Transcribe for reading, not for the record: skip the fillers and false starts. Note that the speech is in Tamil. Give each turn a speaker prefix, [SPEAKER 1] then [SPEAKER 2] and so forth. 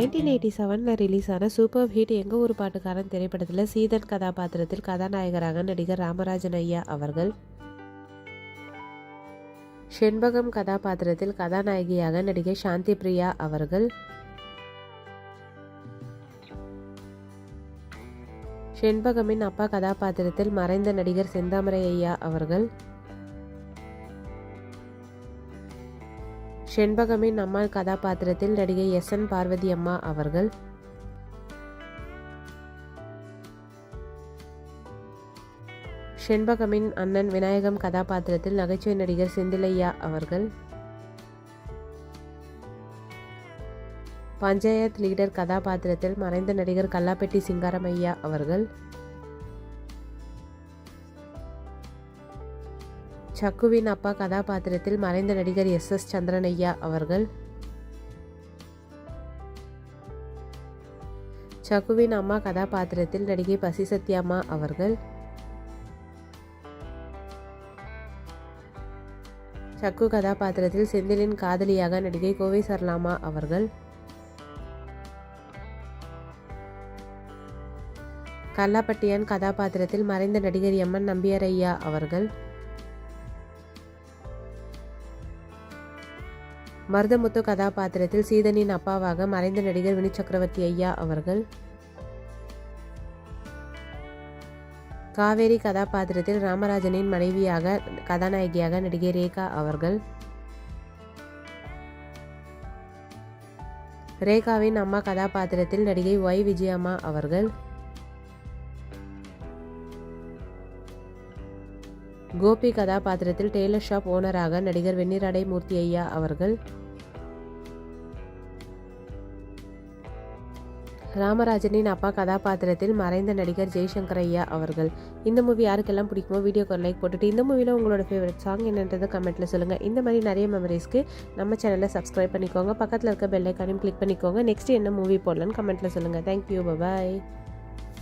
[SPEAKER 1] 1987 ரிலீஸ் ஆன சூப்பர் ஹிட் எங்க ஊர் பாட்டுக்காரன் திரைப்படத்தில் சீதன் கதாபாத்திரத்தில் கதாநாயகராக நடிகர் ராமராஜன் ஐயா அவர்கள், செண்பகம் கதாபாத்திரத்தில் கதாநாயகியாக நடிகை சாந்தி பிரியா அவர்கள், செண்பகமின் அப்பா கதாபாத்திரத்தில் மறைந்த நடிகர் செந்தாமரை ஐயா அவர்கள், செண்பகமின் அம்மாள் கதாபாத்திரத்தில் நடிகை எஸ்.என். பார்வதி அம்மா அவர்கள், செண்பகமின் அண்ணன் விநாயகம் கதாபாத்திரத்தில் நகைச்சுவை நடிகர் செந்திலையா அவர்கள், பஞ்சாயத் லீடர் கதாபாத்திரத்தில் மறைந்த நடிகர் கல்லாப்பெட்டி சிங்காரமையா அவர்கள், சக்குவின் அப்பா கதாபாத்திரத்தில் மறைந்த நடிகர் எஸ்.எஸ். சந்திரனையா அவர்கள், சக்குவின் அம்மா கதாபாத்திரத்தில் நடிகை பசி சத்யாம்மா அவர்கள், சக்கு கதாபாத்திரத்தில் செந்திலின் காதலியாக நடிகை கோவை சரளாமா அவர்கள், கல்லாப்பட்டியான் கதாபாத்திரத்தில் மறைந்த நடிகர் எம்.என். நம்பியாரையா அவர்கள், மருதமுத்து கதாபாத்திரத்தில் சீதனின் அப்பாவாக மறைந்த நடிகர் வினு சக்கரவர்த்தி ஐயா அவர்கள், காவேரி கதாபாத்திரத்தில் ராமராஜனின் மனைவியாக கதாநாயகியாக நடிகை ரேகா அவர்கள், ரேகாவின் அம்மா கதாபாத்திரத்தில் நடிகை ஒய் விஜயம்மா அவர்கள், கோபி கதாபாத்திரத்தில் டெய்லர் ஷாப் ஓனராக நடிகர் வெண்ணிராடை மூர்த்தி ஐயா அவர்கள், ராமராஜனின் அப்பா கதாபாத்திரத்தில் மறைந்த நடிகர் ஜெய்சங்கர் ஐயா அவர்கள். இந்த மூவி யாருக்கெல்லாம் பிடிக்குமோ வீடியோக்கு ஒரு லைக் போட்டுட்டு இந்த மூவியில் உங்களோட ஃபேவரட் சாங் என்னன்றதை கமெண்ட்டில் சொல்லுங்கள். இந்த மாதிரி நிறைய மெமரிஸ்க்கு நம்ம சேனலை சப்ஸ்கிரைப் பண்ணிக்கோங்க. பக்கத்தில் இருக்க பெல் ஐக்கானையும் கிளிக் பண்ணிக்கோங்க. நெக்ஸ்ட் என்ன மூவி போடலான்னு கமெண்ட்டில் சொல்லுங்கள். தேங்க்யூ, பாய்.